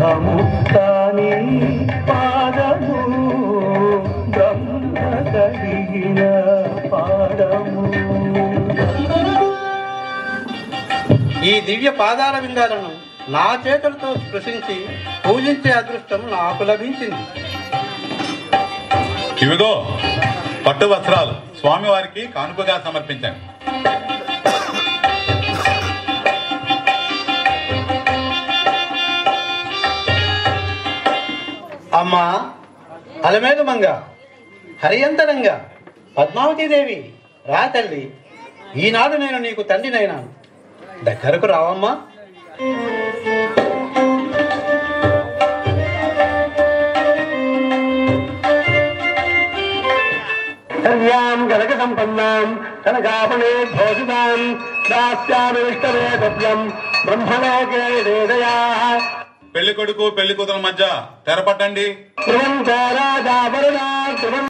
అముక్తాని పాదము బ్రహ్మ కలిగిన పాదము. ఈ దివ్య పాదాల విందాలను నా చేతులతో స్పృశించి పూజించే అదృష్టం నాకు లభించింది. ఇవిగో పట్టు వస్త్రాలు స్వామివారికి కానుకగా సమర్పించండి. అమ్మా అలమేలు మంగ, హరియంతరంగా, పద్మావతీదేవి, రా తల్లి, ఈనాడు నేను నీకు తండ్రినైనాను, దగ్గరకు రావమ్మా. కనక సంపన్నాం కనకాపణే భోజితాం దాస్యామిష్టమే గవ్యం బ్రహ్మలోకే వేదయా. పెళ్లి కొడుకు పెళ్లి కూతురు మధ్య తెరపట్టండి. ధ్రువం